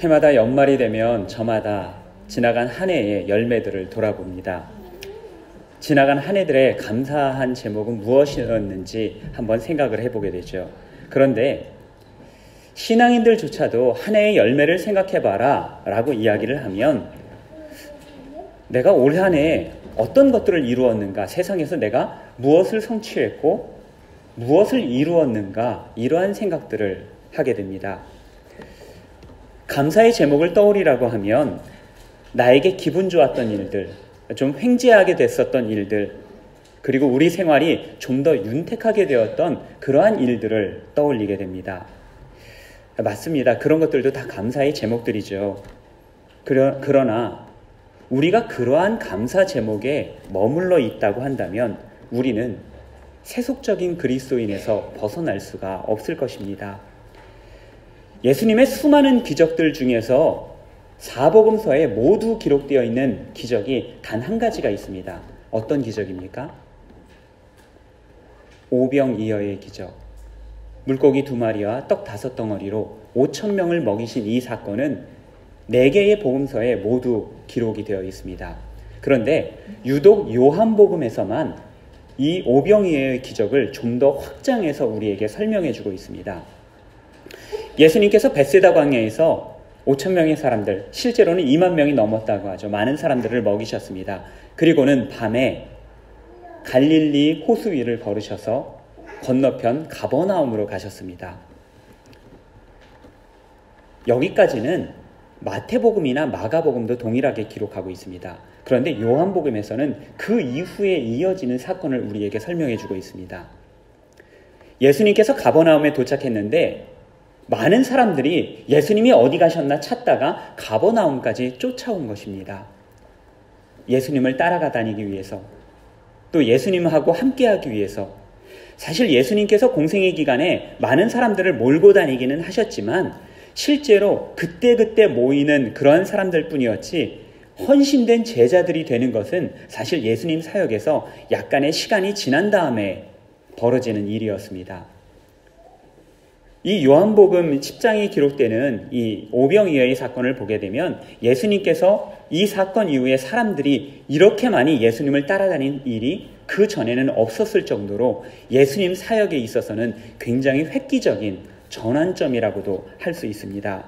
해마다 연말이 되면 저마다 지나간 한 해의 열매들을 돌아봅니다. 지나간 한 해들의 감사한 제목은 무엇이었는지 한번 생각을 해보게 되죠. 그런데 신앙인들조차도 한 해의 열매를 생각해봐라 라고 이야기를 하면 내가 올 한 해 어떤 것들을 이루었는가, 세상에서 내가 무엇을 성취했고 무엇을 이루었는가, 이러한 생각들을 하게 됩니다. 감사의 제목을 떠올리라고 하면 나에게 기분 좋았던 일들, 좀 횡재하게 됐었던 일들, 그리고 우리 생활이 좀 더 윤택하게 되었던 그러한 일들을 떠올리게 됩니다. 맞습니다. 그런 것들도 다 감사의 제목들이죠. 그러나 우리가 그러한 감사 제목에 머물러 있다고 한다면 우리는 세속적인 그리스도인에서 벗어날 수가 없을 것입니다. 예수님의 수많은 기적들 중에서 사복음서에 모두 기록되어 있는 기적이 단 한 가지가 있습니다. 어떤 기적입니까? 오병이어의 기적. 물고기 2마리와 떡 5덩어리로 5,000명을 먹이신 이 사건은 4개의 복음서에 모두 기록이 되어 있습니다. 그런데 유독 요한복음에서만 이 오병이어의 기적을 좀 더 확장해서 우리에게 설명해 주고 있습니다. 예수님께서 벳세다 광야에서 5,000명의 사람들, 실제로는 2만 명이 넘었다고 하죠. 많은 사람들을 먹이셨습니다. 그리고는 밤에 갈릴리 호수 위를 걸으셔서 건너편 가버나움으로 가셨습니다. 여기까지는 마태복음이나 마가복음도 동일하게 기록하고 있습니다. 그런데 요한복음에서는 그 이후에 이어지는 사건을 우리에게 설명해 주고 있습니다. 예수님께서 가버나움에 도착했는데 많은 사람들이 예수님이 어디 가셨나 찾다가 가버나움까지 쫓아온 것입니다. 예수님을 따라가 다니기 위해서, 또 예수님하고 함께하기 위해서. 사실 예수님께서 공생의 기간에 많은 사람들을 몰고 다니기는 하셨지만 실제로 그때그때 모이는 그런 사람들 뿐이었지 헌신된 제자들이 되는 것은 사실 예수님 사역에서 약간의 시간이 지난 다음에 벌어지는 일이었습니다. 이 요한복음 10장에 기록되는 이 오병이어의 사건을 보게 되면 예수님께서 이 사건 이후에 사람들이 이렇게 많이 예수님을 따라다닌 일이 그 전에는 없었을 정도로 예수님 사역에 있어서는 굉장히 획기적인 전환점이라고도 할 수 있습니다.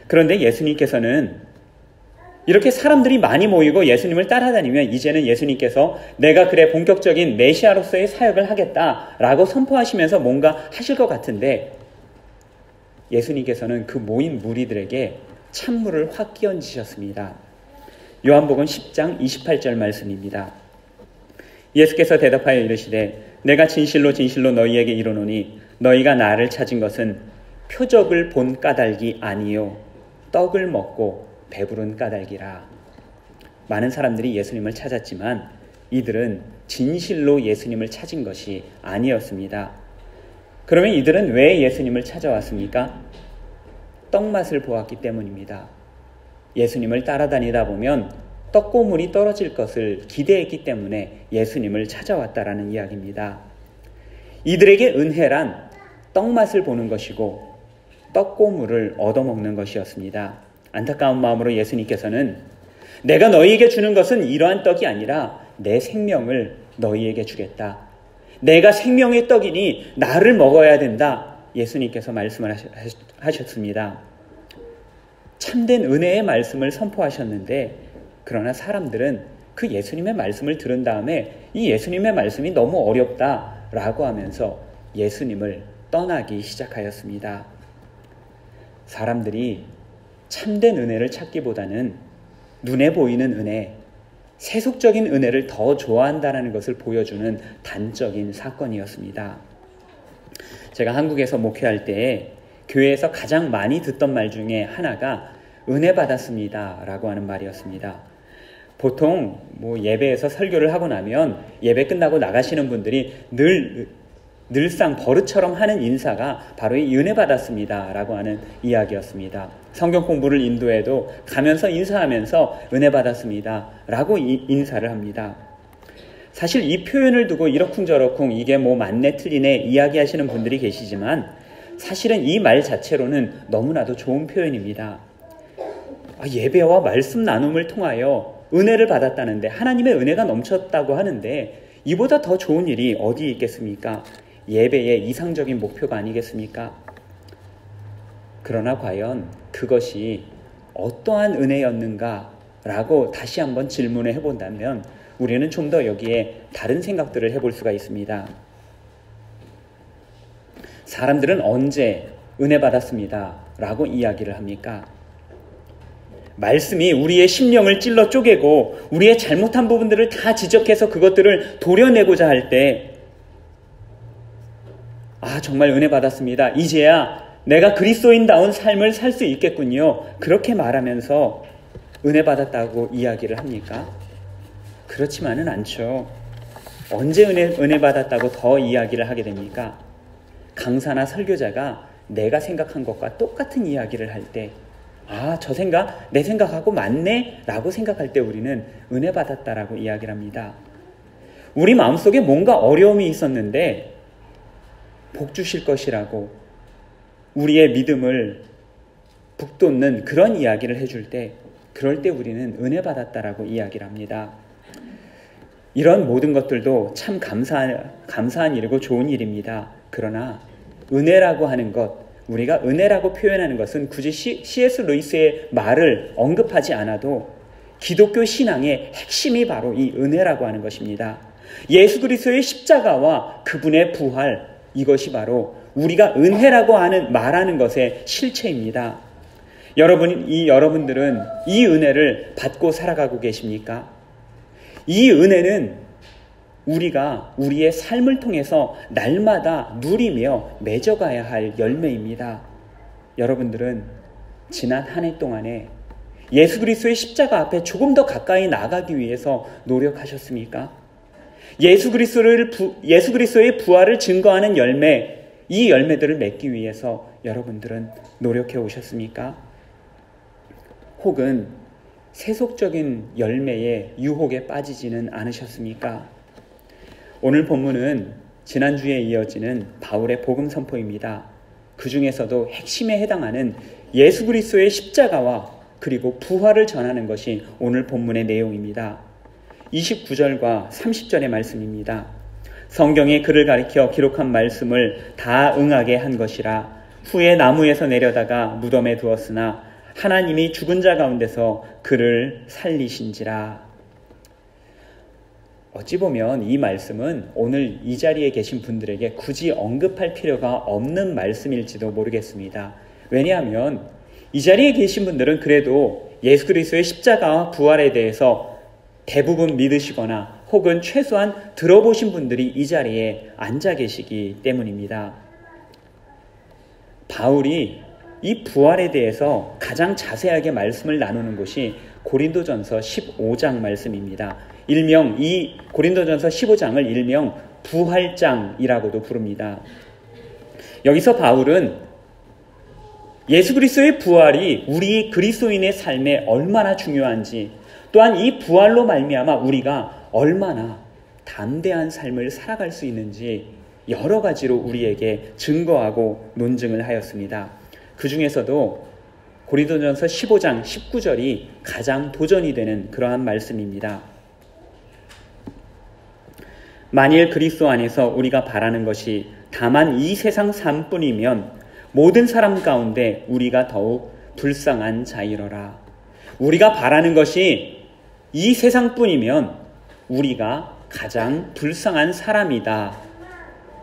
그런데 예수님께서는 이렇게 사람들이 많이 모이고 예수님을 따라다니면 이제는 예수님께서 내가 그래 본격적인 메시아로서의 사역을 하겠다라고 선포하시면서 뭔가 하실 것 같은데 예수님께서는 그 모인 무리들에게 찬물을 확 끼얹으셨습니다. 요한복음 10장 28절 말씀입니다. 예수께서 대답하여 이르시되 내가 진실로 진실로 너희에게 이르노니 너희가 나를 찾은 것은 표적을 본 까닭이 아니요 떡을 먹고 배부른 까닭이라. 많은 사람들이 예수님을 찾았지만 이들은 진실로 예수님을 찾은 것이 아니었습니다. 그러면 이들은 왜 예수님을 찾아왔습니까? 떡맛을 보았기 때문입니다. 예수님을 따라다니다 보면 떡고물이 떨어질 것을 기대했기 때문에 예수님을 찾아왔다라는 이야기입니다. 이들에게 은혜란 떡맛을 보는 것이고 떡고물을 얻어먹는 것이었습니다. 안타까운 마음으로 예수님께서는 내가 너희에게 주는 것은 이러한 떡이 아니라 내 생명을 너희에게 주겠다. 내가 생명의 떡이니 나를 먹어야 된다. 예수님께서 말씀을 하셨습니다. 참된 은혜의 말씀을 선포하셨는데 그러나 사람들은 그 예수님의 말씀을 들은 다음에 이 예수님의 말씀이 너무 어렵다라고 하면서 예수님을 떠나기 시작하였습니다. 사람들이 참된 은혜를 찾기보다는 눈에 보이는 은혜, 세속적인 은혜를 더 좋아한다는 것을 보여주는 단적인 사건이었습니다. 제가 한국에서 목회할 때 교회에서 가장 많이 듣던 말 중에 하나가 은혜 받았습니다 라고 하는 말이었습니다. 보통 예배에서 설교를 하고 나면 예배 끝나고 나가시는 분들이 늘상 버릇처럼 하는 인사가 바로 이 은혜 받았습니다 라고 하는 이야기였습니다. 성경 공부를 인도해도 가면서 인사하면서 은혜 받았습니다 라고 인사를 합니다. 사실 이 표현을 두고 이러쿵저러쿵 이게 맞네 틀리네 이야기하시는 분들이 계시지만 사실은 이 말 자체로는 너무나도 좋은 표현입니다. 예배와 말씀 나눔을 통하여 은혜를 받았다는데, 하나님의 은혜가 넘쳤다고 하는데 이보다 더 좋은 일이 어디 있겠습니까? 예배의 이상적인 목표가 아니겠습니까? 그러나 과연 그것이 어떠한 은혜였는가 라고 다시 한번 질문을 해본다면 우리는 좀 더 여기에 다른 생각들을 해볼 수가 있습니다. 사람들은 언제 은혜 받았습니다 라고 이야기를 합니까? 말씀이 우리의 심령을 찔러 쪼개고 우리의 잘못한 부분들을 다 지적해서 그것들을 도려내고자 할 때, 정말 은혜 받았습니다, 이제야 내가 그리스도인다운 삶을 살 수 있겠군요, 그렇게 말하면서 은혜 받았다고 이야기를 합니까? 그렇지만은 않죠. 언제 은혜 받았다고 더 이야기를 하게 됩니까? 강사나 설교자가 내가 생각한 것과 똑같은 이야기를 할 때, 저 생각, 내 생각하고 맞네 라고 생각할 때 우리는 은혜 받았다라고 이야기를 합니다. 우리 마음속에 뭔가 어려움이 있었는데 복 주실 것이라고 우리의 믿음을 북돋는 그런 이야기를 해줄 때, 그럴 때 우리는 은혜 받았다라고 이야기를 합니다. 이런 모든 것들도 참 감사한 일이고 좋은 일입니다. 그러나 은혜라고 하는 것, 우리가 은혜라고 표현하는 것은 굳이 C.S. 루이스의 말을 언급하지 않아도 기독교 신앙의 핵심이 바로 이 은혜라고 하는 것입니다. 예수 그리스도의 십자가와 그분의 부활, 이것이 바로 우리가 은혜라고 말하는 것의 실체입니다. 여러분들은 이 은혜를 받고 살아가고 계십니까? 이 은혜는 우리가 우리의 삶을 통해서 날마다 누리며 맺어가야 할 열매입니다. 여러분들은 지난 한 해 동안에 예수 그리스도의 십자가 앞에 조금 더 가까이 나가기 위해서 노력하셨습니까? 예수 그리스도의 부활을 증거하는 열매, 이 열매들을 맺기 위해서 여러분들은 노력해 오셨습니까? 혹은 세속적인 열매의 유혹에 빠지지는 않으셨습니까? 오늘 본문은 지난주에 이어지는 바울의 복음 선포입니다. 그 중에서도 핵심에 해당하는 예수 그리스도의 십자가와 그리고 부활을 전하는 것이 오늘 본문의 내용입니다. 29절과 30절의 말씀입니다. 성경에 그를 가리켜 기록한 말씀을 다 응하게 한 것이라. 후에 나무에서 내려다가 무덤에 두었으나 하나님이 죽은 자 가운데서 그를 살리신지라. 어찌 보면 이 말씀은 오늘 이 자리에 계신 분들에게 굳이 언급할 필요가 없는 말씀일지도 모르겠습니다. 왜냐하면 이 자리에 계신 분들은 그래도 예수 그리스도의 십자가와 부활에 대해서 대부분 믿으시거나 혹은 최소한 들어보신 분들이 이 자리에 앉아 계시기 때문입니다. 바울이 이 부활에 대해서 가장 자세하게 말씀을 나누는 곳이 고린도전서 15장 말씀입니다. 일명 이 고린도전서 15장을 일명 부활장이라고도 부릅니다. 여기서 바울은 예수 그리스도의 부활이 우리 그리스도인의 삶에 얼마나 중요한지, 또한 이 부활로 말미암아 우리가 얼마나 담대한 삶을 살아갈 수 있는지 여러 가지로 우리에게 증거하고 논증을 하였습니다. 그 중에서도 고린도전서 15장 19절이 가장 도전이 되는 그러한 말씀입니다. 만일 그리스도 안에서 우리가 바라는 것이 다만 이 세상 삶뿐이면 모든 사람 가운데 우리가 더욱 불쌍한 자이러라. 우리가 바라는 것이 이 세상뿐이면 우리가 가장 불쌍한 사람이다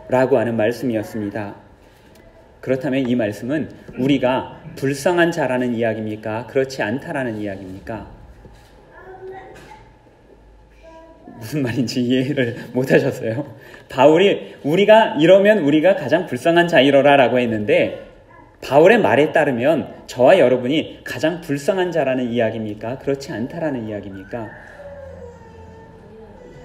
라고 하는 말씀이었습니다. 그렇다면 이 말씀은 우리가 불쌍한 자라는 이야기입니까? 그렇지 않다라는 이야기입니까? 무슨 말인지 이해를 못하셨어요? 바울이 이러면 우리가 가장 불쌍한 자이러라 라고 했는데, 바울의 말에 따르면 저와 여러분이 가장 불쌍한 자라는 이야기입니까? 그렇지 않다라는 이야기입니까?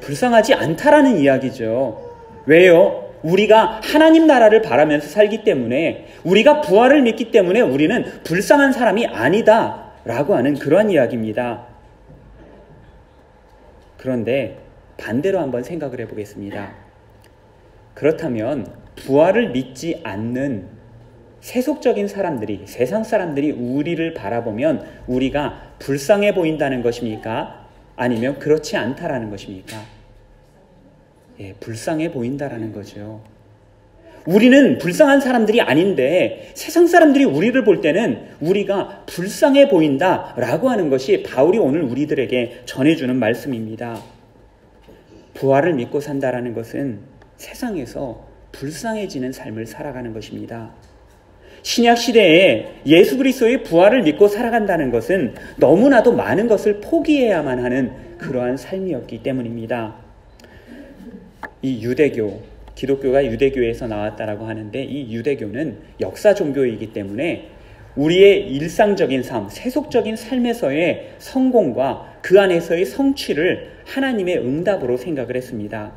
불쌍하지 않다라는 이야기죠. 왜요? 우리가 하나님 나라를 바라면서 살기 때문에, 우리가 부활을 믿기 때문에 우리는 불쌍한 사람이 아니다 라고 하는 그러한 이야기입니다. 그런데 반대로 한번 생각을 해보겠습니다. 그렇다면 부활을 믿지 않는 세속적인 사람들이, 세상 사람들이 우리를 바라보면 우리가 불쌍해 보인다는 것입니까? 아니면 그렇지 않다라는 것입니까? 예, 불쌍해 보인다라는 거죠. 우리는 불쌍한 사람들이 아닌데 세상 사람들이 우리를 볼 때는 우리가 불쌍해 보인다라고 하는 것이 바울이 오늘 우리들에게 전해주는 말씀입니다. 부활을 믿고 산다라는 것은 세상에서 불쌍해지는 삶을 살아가는 것입니다. 신약 시대에 예수 그리스도의 부활을 믿고 살아간다는 것은 너무나도 많은 것을 포기해야만 하는 그러한 삶이었기 때문입니다. 이 유대교, 기독교가 유대교에서 나왔다라고 하는데 이 유대교는 역사 종교이기 때문에 우리의 일상적인 삶, 세속적인 삶에서의 성공과 그 안에서의 성취를 하나님의 응답으로 생각을 했습니다.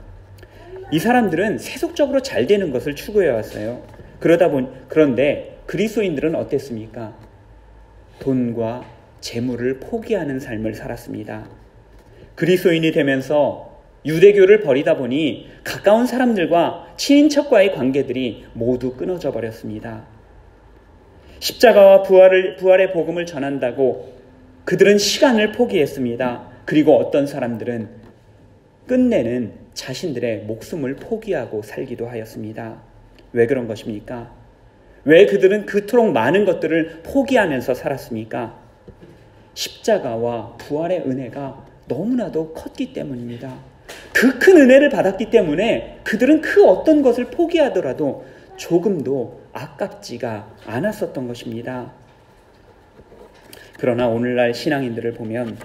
이 사람들은 세속적으로 잘 되는 것을 추구해 왔어요. 그런데 그리스도인들은 어땠습니까? 돈과 재물을 포기하는 삶을 살았습니다. 그리스도인이 되면서 유대교를 버리다 보니 가까운 사람들과 친인척과의 관계들이 모두 끊어져 버렸습니다. 십자가와 부활의 복음을 전한다고 그들은 시간을 포기했습니다. 그리고 어떤 사람들은 끝내는 자신들의 목숨을 포기하고 살기도 하였습니다. 왜 그런 것입니까? 왜 그들은 그토록 많은 것들을 포기하면서 살았습니까? 십자가와 부활의 은혜가 너무나도 컸기 때문입니다. 그 큰 은혜를 받았기 때문에 그들은 그 어떤 것을 포기하더라도 조금도 아깝지가 않았었던 것입니다. 그러나 오늘날 신앙인들을 보면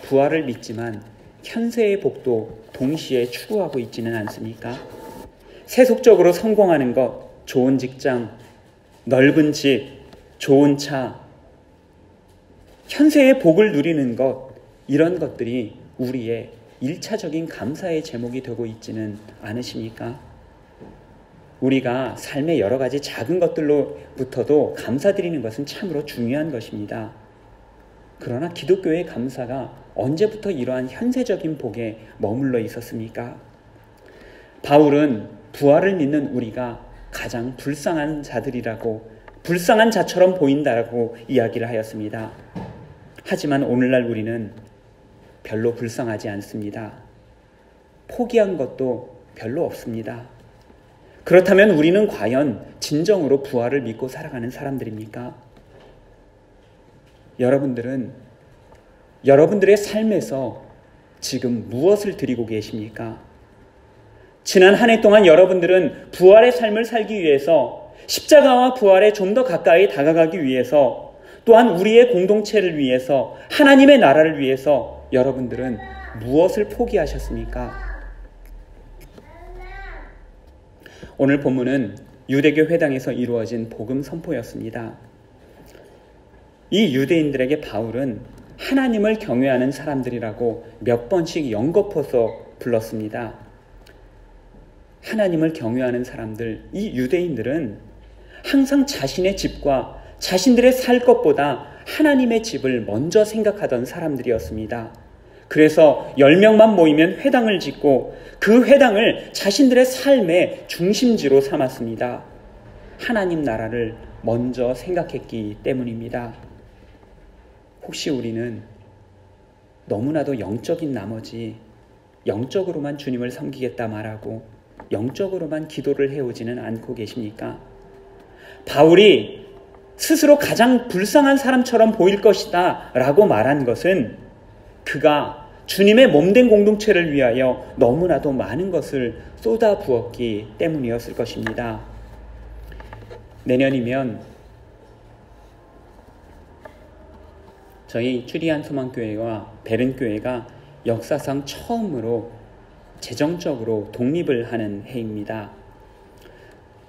부활을 믿지만 현세의 복도 동시에 추구하고 있지는 않습니까? 세속적으로 성공하는 것, 좋은 직장, 넓은 집, 좋은 차, 현세의 복을 누리는 것, 이런 것들이 우리의 1차적인 감사의 제목이 되고 있지는 않으십니까? 우리가 삶의 여러 가지 작은 것들로부터도 감사드리는 것은 참으로 중요한 것입니다. 그러나 기독교의 감사가 언제부터 이러한 현세적인 복에 머물러 있었습니까? 바울은 부활을 믿는 우리가 가장 불쌍한 자들이라고, 불쌍한 자처럼 보인다라고 이야기를 하였습니다. 하지만 오늘날 우리는 별로 불쌍하지 않습니다. 포기한 것도 별로 없습니다. 그렇다면 우리는 과연 진정으로 부활을 믿고 살아가는 사람들입니까? 여러분들은 여러분들의 삶에서 지금 무엇을 드리고 계십니까? 지난 한 해 동안 여러분들은 부활의 삶을 살기 위해서, 십자가와 부활에 좀 더 가까이 다가가기 위해서, 또한 우리의 공동체를 위해서, 하나님의 나라를 위해서 여러분들은 무엇을 포기하셨습니까? 오늘 본문은 유대교 회당에서 이루어진 복음 선포였습니다. 이 유대인들에게 바울은 하나님을 경외하는 사람들이라고 몇 번씩 연거푸어서 불렀습니다. 하나님을 경외하는 사람들, 이 유대인들은 항상 자신의 집과 자신들의 살 것보다 하나님의 집을 먼저 생각하던 사람들이었습니다. 그래서 10명만 모이면 회당을 짓고 그 회당을 자신들의 삶의 중심지로 삼았습니다. 하나님 나라를 먼저 생각했기 때문입니다. 혹시 우리는 너무나도 영적인 나머지 영적으로만 주님을 섬기겠다 말하고 영적으로만 기도를 해오지는 않고 계십니까? 바울이 스스로 가장 불쌍한 사람처럼 보일 것이다 라고 말한 것은 그가 주님의 몸된 공동체를 위하여 너무나도 많은 것을 쏟아부었기 때문이었을 것입니다. 내년이면 저희 추리안 소망교회와 베른교회가 역사상 처음으로 재정적으로 독립을 하는 해입니다.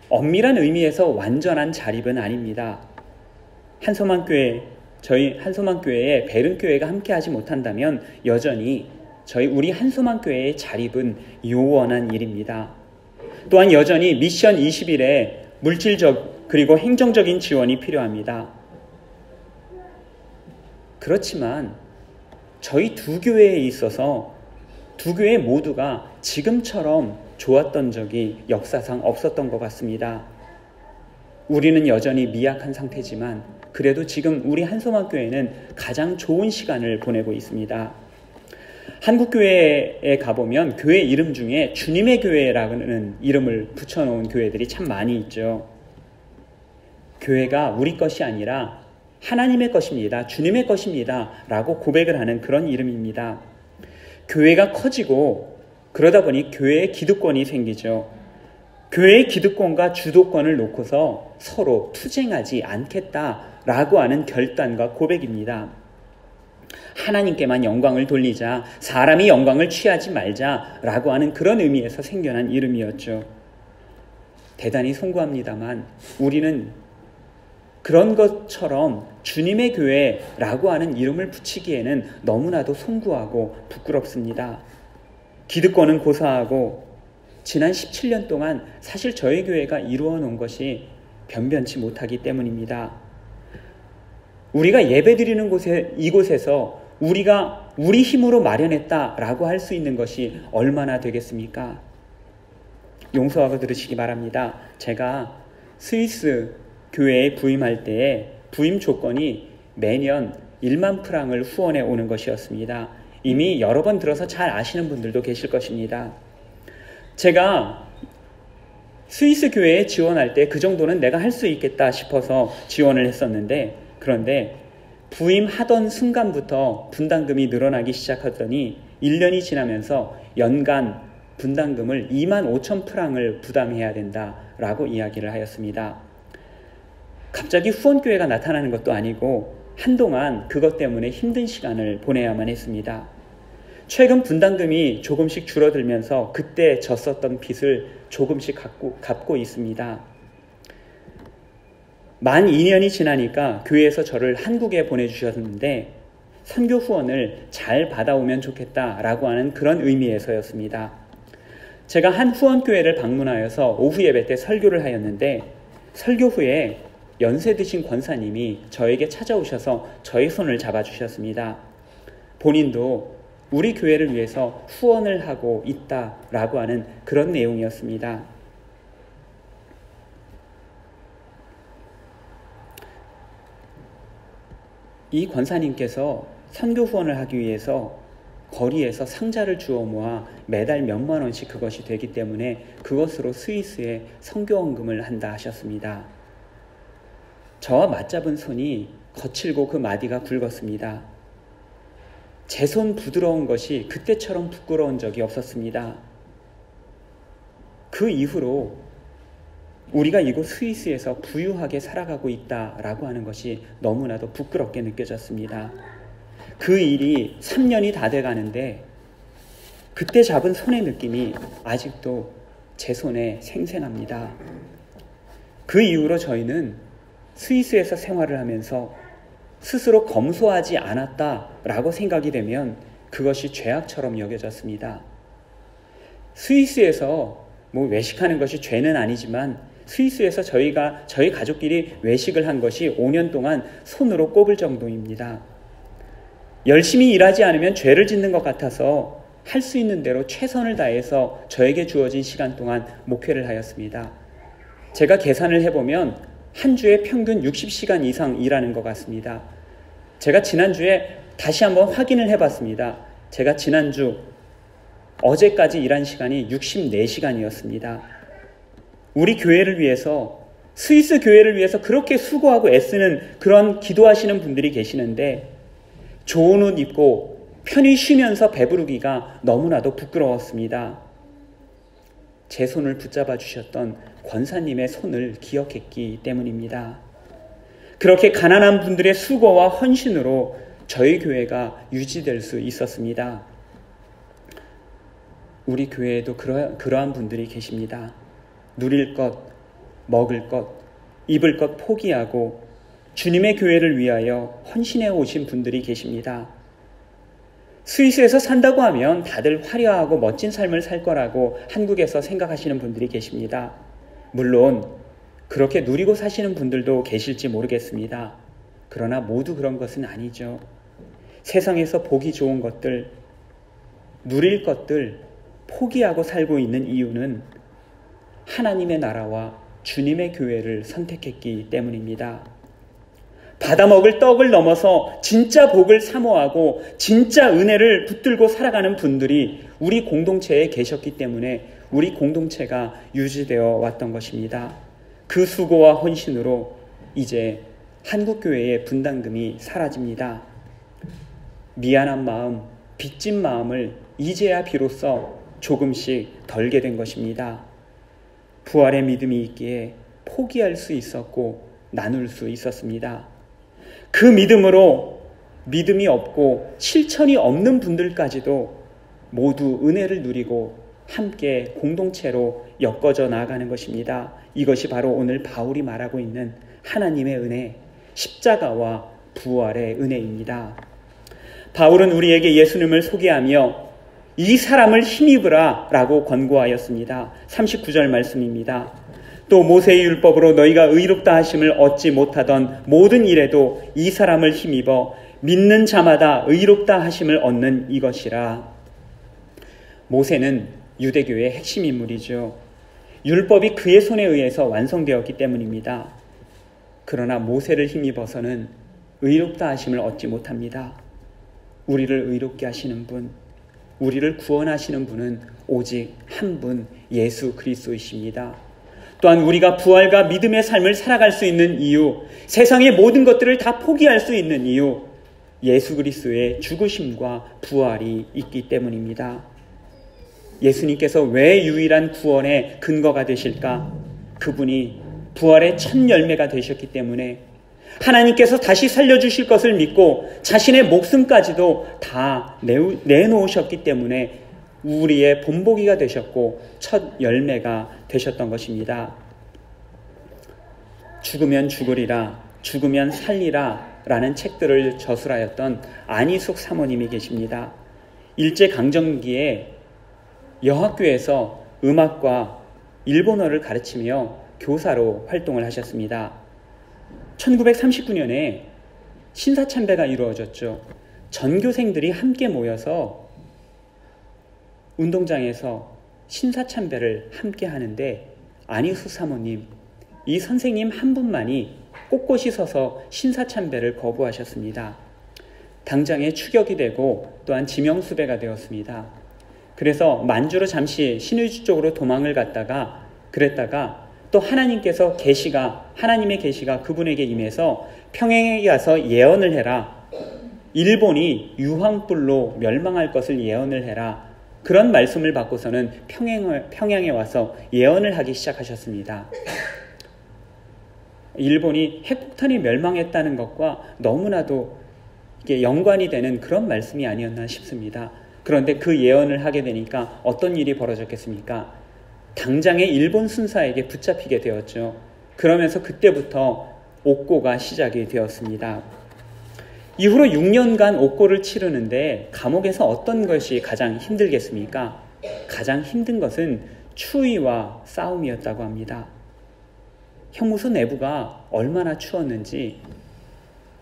엄밀한 의미에서 완전한 자립은 아닙니다. 저희 한소망교회에 베른교회가 함께하지 못한다면 여전히 우리 한소망교회의 자립은 요원한 일입니다. 또한 여전히 미션 20일에 물질적 그리고 행정적인 지원이 필요합니다. 그렇지만 저희 두 교회에 있어서 두 교회 모두가 지금처럼 좋았던 적이 역사상 없었던 것 같습니다. 우리는 여전히 미약한 상태지만 그래도 지금 우리 한소망교회는 가장 좋은 시간을 보내고 있습니다. 한국 교회에 가보면 교회 이름 중에 주님의 교회라는 이름을 붙여놓은 교회들이 참 많이 있죠. 교회가 우리 것이 아니라 하나님의 것입니다. 주님의 것입니다. 라고 고백을 하는 그런 이름입니다. 교회가 커지고 그러다 보니 교회의 기득권이 생기죠. 교회의 기득권과 주도권을 놓고서 서로 투쟁하지 않겠다라고 하는 결단과 고백입니다. 하나님께만 영광을 돌리자, 사람이 영광을 취하지 말자라고 하는 그런 의미에서 생겨난 이름이었죠. 대단히 송구합니다만 우리는 그런 것처럼 주님의 교회라고 하는 이름을 붙이기에는 너무나도 송구하고 부끄럽습니다. 기득권은 고사하고 지난 17년 동안 사실 저희 교회가 이루어 놓은 것이 변변치 못하기 때문입니다. 우리가 예배드리는 이곳에서 우리가 우리 힘으로 마련했다라고 할 수 있는 것이 얼마나 되겠습니까? 용서하고 들으시기 바랍니다. 제가 스위스 교회에 부임할 때에 부임 조건이 매년 1만 프랑을 후원해 오는 것이었습니다. 이미 여러 번 들어서 잘 아시는 분들도 계실 것입니다. 제가 스위스 교회에 지원할 때 그 정도는 내가 할 수 있겠다 싶어서 지원을 했었는데, 그런데 부임하던 순간부터 분담금이 늘어나기 시작하더니 1년이 지나면서 연간 분담금을 2만 5천 프랑을 부담해야 된다라고 이야기를 하였습니다. 갑자기 후원교회가 나타나는 것도 아니고 한동안 그것 때문에 힘든 시간을 보내야만 했습니다. 최근 분담금이 조금씩 줄어들면서 그때 졌었던 빚을 조금씩 갚고 있습니다. 만 2년이 지나니까 교회에서 저를 한국에 보내주셨는데 선교 후원을 잘 받아오면 좋겠다라고 하는 그런 의미에서였습니다. 제가 한 후원교회를 방문하여서 오후 예배 때 설교를 하였는데 설교 후에 연세 드신 권사님이 저에게 찾아오셔서 저의 손을 잡아주셨습니다. 본인도 우리 교회를 위해서 후원을 하고 있다라고 하는 그런 내용이었습니다. 이 권사님께서 선교 후원을 하기 위해서 거리에서 상자를 주워 모아 매달 몇만 원씩 그것이 되기 때문에 그것으로 스위스에 선교원금을 한다 하셨습니다. 저와 맞잡은 손이 거칠고 그 마디가 굵었습니다. 제 손 부드러운 것이 그때처럼 부끄러운 적이 없었습니다. 그 이후로 우리가 이곳 스위스에서 부유하게 살아가고 있다라고 하는 것이 너무나도 부끄럽게 느껴졌습니다. 그 일이 3년이 다 돼가는데 그때 잡은 손의 느낌이 아직도 제 손에 생생합니다. 그 이후로 저희는 스위스에서 생활을 하면서 스스로 검소하지 않았다라고 생각이 되면 그것이 죄악처럼 여겨졌습니다. 스위스에서 외식하는 것이 죄는 아니지만 스위스에서 저희 가족끼리 외식을 한 것이 5년 동안 손으로 꼽을 정도입니다. 열심히 일하지 않으면 죄를 짓는 것 같아서 할 수 있는 대로 최선을 다해서 저에게 주어진 시간 동안 목회를 하였습니다. 제가 계산을 해보면 한 주에 평균 60시간 이상 일하는 것 같습니다. 제가 지난주에 다시 한번 확인을 해봤습니다. 제가 지난주 어제까지 일한 시간이 64시간이었습니다. 우리 교회를 위해서, 스위스 교회를 위해서 그렇게 수고하고 애쓰는 그런 기도하시는 분들이 계시는데 좋은 옷 입고 편히 쉬면서 배부르기가 너무나도 부끄러웠습니다. 제 손을 붙잡아 주셨던 권사님의 손을 기억했기 때문입니다. 그렇게 가난한 분들의 수고와 헌신으로 저희 교회가 유지될 수 있었습니다. 우리 교회에도 그러한 분들이 계십니다. 누릴 것, 먹을 것, 입을 것 포기하고 주님의 교회를 위하여 헌신해 오신 분들이 계십니다. 스위스에서 산다고 하면 다들 화려하고 멋진 삶을 살 거라고 한국에서 생각하시는 분들이 계십니다. 물론 그렇게 누리고 사시는 분들도 계실지 모르겠습니다. 그러나 모두 그런 것은 아니죠. 세상에서 보기 좋은 것들, 누릴 것들 포기하고 살고 있는 이유는 하나님의 나라와 주님의 교회를 선택했기 때문입니다. 받아먹을 떡을 넘어서 진짜 복을 사모하고 진짜 은혜를 붙들고 살아가는 분들이 우리 공동체에 계셨기 때문에 우리 공동체가 유지되어 왔던 것입니다. 그 수고와 헌신으로 이제 한국교회의 분담금이 사라집니다. 미안한 마음, 빚진 마음을 이제야 비로소 조금씩 덜게 된 것입니다. 부활의 믿음이 있기에 포기할 수 있었고 나눌 수 있었습니다. 그 믿음으로 믿음이 없고 실천이 없는 분들까지도 모두 은혜를 누리고 함께 공동체로 엮어져 나아가는 것입니다. 이것이 바로 오늘 바울이 말하고 있는 하나님의 은혜, 십자가와 부활의 은혜입니다. 바울은 우리에게 예수님을 소개하며 이 사람을 힘입으라 라고 권고하였습니다. 39절 말씀입니다. 또 모세의 율법으로 너희가 의롭다 하심을 얻지 못하던 모든 일에도 이 사람을 힘입어 믿는 자마다 의롭다 하심을 얻는 이것이라. 모세는 유대교의 핵심 인물이죠. 율법이 그의 손에 의해서 완성되었기 때문입니다. 그러나 모세를 힘입어서는 의롭다 하심을 얻지 못합니다. 우리를 의롭게 하시는 분, 우리를 구원하시는 분은 오직 한 분, 예수 그리스도이십니다. 또한 우리가 부활과 믿음의 삶을 살아갈 수 있는 이유, 세상의 모든 것들을 다 포기할 수 있는 이유, 예수 그리스도의 죽으심과 부활이 있기 때문입니다. 예수님께서 왜 유일한 구원의 근거가 되실까? 그분이 부활의 첫 열매가 되셨기 때문에 하나님께서 다시 살려주실 것을 믿고 자신의 목숨까지도 다 내놓으셨기 때문에 우리의 본보기가 되셨고 첫 열매가 되셨던 것입니다. 죽으면 죽으리라, 죽으면 살리라 라는 책들을 저술하였던 안희숙 사모님이 계십니다. 일제강점기에 여학교에서 음악과 일본어를 가르치며 교사로 활동을 하셨습니다. 1939년에 신사참배가 이루어졌죠. 전교생들이 함께 모여서 운동장에서 신사참배를 함께 하는데 안희수 사모님, 이 선생님 한 분만이 꼿꼿이 서서 신사참배를 거부하셨습니다. 당장에 추격이 되고 또한 지명수배가 되었습니다. 그래서 만주로 잠시 신의주 쪽으로 도망을 갔다가 그랬다가 또 하나님께서 하나님의 계시가 그분에게 임해서 평양에 가서 예언을 해라. 일본이 유황불로 멸망할 것을 예언을 해라. 그런 말씀을 받고서는 평양에 와서 예언을 하기 시작하셨습니다. 일본이 핵폭탄이 멸망했다는 것과 너무나도 이게 연관이 되는 그런 말씀이 아니었나 싶습니다. 그런데 그 예언을 하게 되니까 어떤 일이 벌어졌겠습니까? 당장에 일본 순사에게 붙잡히게 되었죠. 그러면서 그때부터 옥고가 시작이 되었습니다. 이후로 6년간 옥고를 치르는데 감옥에서 어떤 것이 가장 힘들겠습니까? 가장 힘든 것은 추위와 싸움이었다고 합니다. 형무소 내부가 얼마나 추웠는지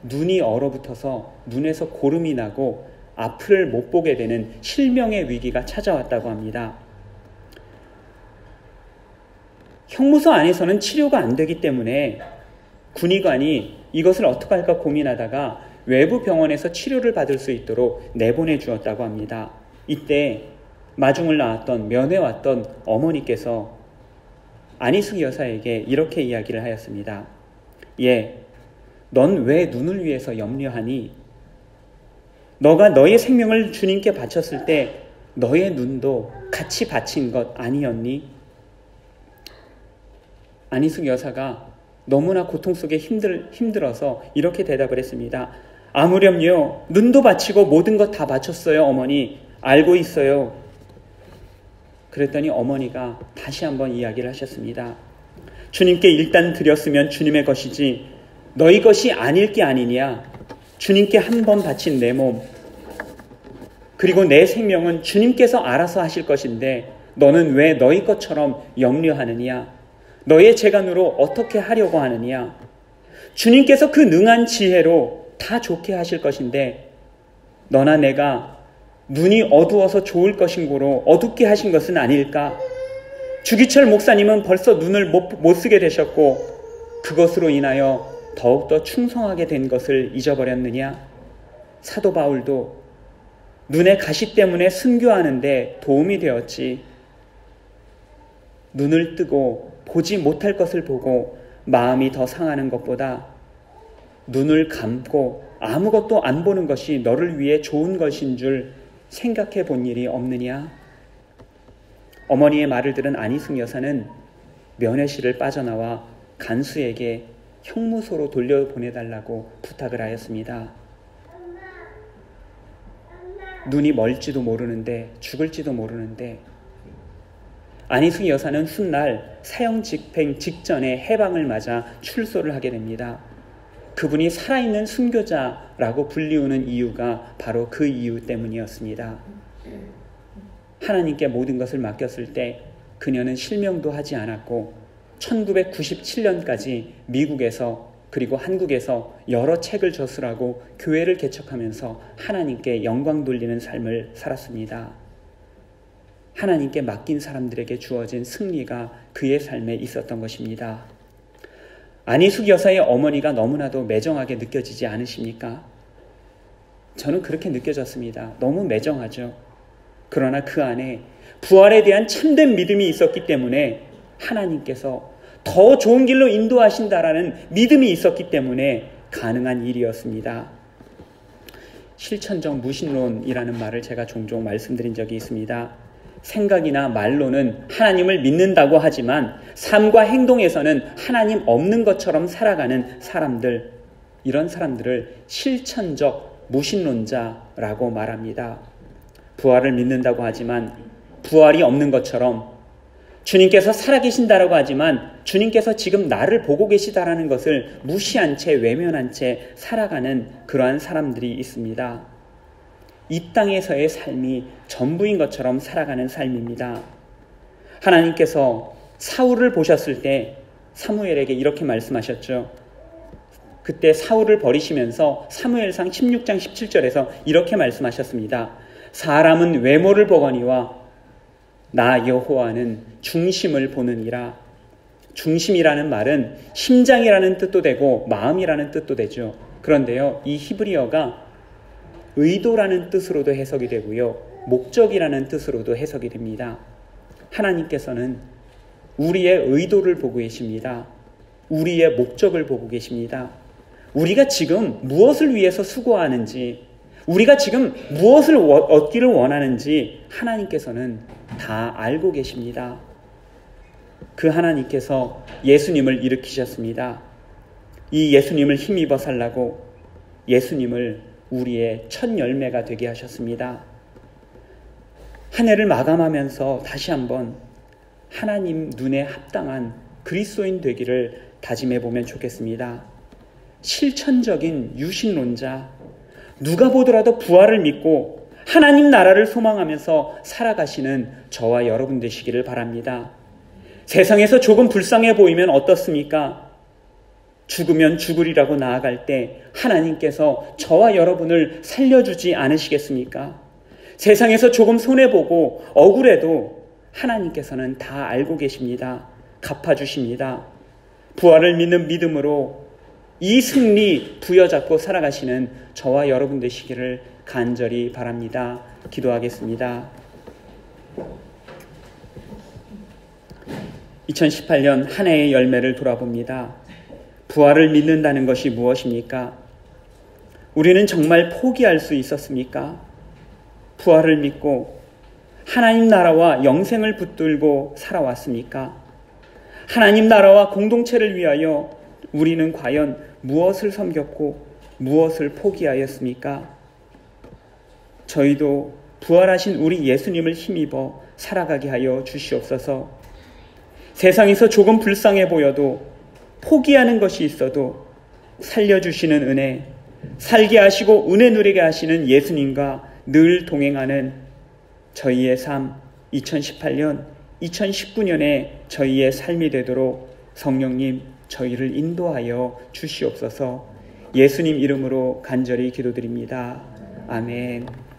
눈이 얼어붙어서 눈에서 고름이 나고 앞을 못 보게 되는 실명의 위기가 찾아왔다고 합니다. 형무소 안에서는 치료가 안 되기 때문에 군의관이 이것을 어떻게 할까 고민하다가 외부 병원에서 치료를 받을 수 있도록 내보내 주었다고 합니다. 이때 마중을 나왔던 면회왔던 어머니께서 안희숙 여사에게 이렇게 이야기를 하였습니다. 넌 왜 눈을 위해서 염려하니? 너가 너의 생명을 주님께 바쳤을 때 너의 눈도 같이 바친 것 아니었니? 안희숙 여사가 너무나 고통 속에 힘들어서 이렇게 대답을 했습니다. 아무렴요, 눈도 바치고 모든 것 다 바쳤어요, 어머니. 알고 있어요. 그랬더니 어머니가 다시 한번 이야기를 하셨습니다. 주님께 일단 드렸으면 주님의 것이지 너희 것이 아닐 게 아니냐. 주님께 한 번 바친 내 몸, 그리고 내 생명은 주님께서 알아서 하실 것인데 너는 왜 너희 것처럼 염려하느냐? 너의 재간으로 어떻게 하려고 하느냐? 주님께서 그 능한 지혜로 다 좋게 하실 것인데 너나 내가 눈이 어두워서 좋을 것인 고로 어둡게 하신 것은 아닐까? 주기철 목사님은 벌써 눈을 못 쓰게 되셨고 그것으로 인하여 더욱더 충성하게 된 것을 잊어버렸느냐? 사도 바울도 눈의 가시 때문에 순교하는데 도움이 되었지, 눈을 뜨고 보지 못할 것을 보고 마음이 더 상하는 것보다 눈을 감고 아무것도 안 보는 것이 너를 위해 좋은 것인 줄 생각해 본 일이 없느냐? 어머니의 말을 들은 안희숙 여사는 면회실을 빠져나와 간수에게 형무소로 돌려보내달라고 부탁을 하였습니다. 눈이 멀지도 모르는데, 죽을지도 모르는데, 안희숙 여사는 훗날 사형 집행 직전에 해방을 맞아 출소를 하게 됩니다. 그분이 살아있는 순교자라고 불리우는 이유가 바로 그 이유 때문이었습니다. 하나님께 모든 것을 맡겼을 때 그녀는 실명도 하지 않았고 1997년까지 미국에서 그리고 한국에서 여러 책을 저술하고 교회를 개척하면서 하나님께 영광 돌리는 삶을 살았습니다. 하나님께 맡긴 사람들에게 주어진 승리가 그의 삶에 있었던 것입니다. 안희숙 여사의 어머니가 너무나도 매정하게 느껴지지 않으십니까? 저는 그렇게 느껴졌습니다. 너무 매정하죠. 그러나 그 안에 부활에 대한 참된 믿음이 있었기 때문에 하나님께서 더 좋은 길로 인도하신다라는 믿음이 있었기 때문에 가능한 일이었습니다. 실천적 무신론이라는 말을 제가 종종 말씀드린 적이 있습니다. 생각이나 말로는 하나님을 믿는다고 하지만 삶과 행동에서는 하나님 없는 것처럼 살아가는 사람들, 이런 사람들을 실천적 무신론자라고 말합니다. 부활을 믿는다고 하지만 부활이 없는 것처럼, 주님께서 살아계신다라고 하지만 주님께서 지금 나를 보고 계시다라는 것을 무시한 채 외면한 채 살아가는 그러한 사람들이 있습니다. 이 땅에서의 삶이 전부인 것처럼 살아가는 삶입니다. 하나님께서 사울을 보셨을 때 사무엘에게 이렇게 말씀하셨죠. 그때 사울을 버리시면서 사무엘상 16장 17절에서 이렇게 말씀하셨습니다. 사람은 외모를 보거니와 나 여호와는 중심을 보느니라. 중심이라는 말은 심장이라는 뜻도 되고 마음이라는 뜻도 되죠. 그런데요, 이 히브리어가 의도라는 뜻으로도 해석이 되고요, 목적이라는 뜻으로도 해석이 됩니다. 하나님께서는 우리의 의도를 보고 계십니다. 우리의 목적을 보고 계십니다. 우리가 지금 무엇을 위해서 수고하는지, 우리가 지금 무엇을 얻기를 원하는지 하나님께서는 다 알고 계십니다. 그 하나님께서 예수님을 일으키셨습니다. 이 예수님을 힘입어 살라고 예수님을 우리의 첫 열매가 되게 하셨습니다. 한 해를 마감하면서 다시 한번 하나님 눈에 합당한 그리스도인 되기를 다짐해 보면 좋겠습니다. 실천적인 유신론자, 누가 보더라도 부활을 믿고 하나님 나라를 소망하면서 살아가시는 저와 여러분 되시기를 바랍니다. 세상에서 조금 불쌍해 보이면 어떻습니까? 죽으면 죽으리라고 나아갈 때 하나님께서 저와 여러분을 살려주지 않으시겠습니까? 세상에서 조금 손해보고 억울해도 하나님께서는 다 알고 계십니다. 갚아주십니다. 부활을 믿는 믿음으로 이 승리 부여잡고 살아가시는 저와 여러분 되시기를 간절히 바랍니다. 기도하겠습니다. 2018년 한 해의 열매를 돌아봅니다. 부활을 믿는다는 것이 무엇입니까? 우리는 정말 포기할 수 있었습니까? 부활을 믿고 하나님 나라와 영생을 붙들고 살아왔습니까? 하나님 나라와 공동체를 위하여 우리는 과연 무엇을 섬겼고 무엇을 포기하였습니까? 저희도 부활하신 우리 예수님을 힘입어 살아가게 하여 주시옵소서. 세상에서 조금 불쌍해 보여도, 포기하는 것이 있어도 살려주시는 은혜, 살게 하시고 은혜 누리게 하시는 예수님과 늘 동행하는 저희의 삶, 2018년, 2019년에 저희의 삶이 되도록 성령님 저희를 인도하여 주시옵소서. 예수님 이름으로 간절히 기도드립니다. 아멘.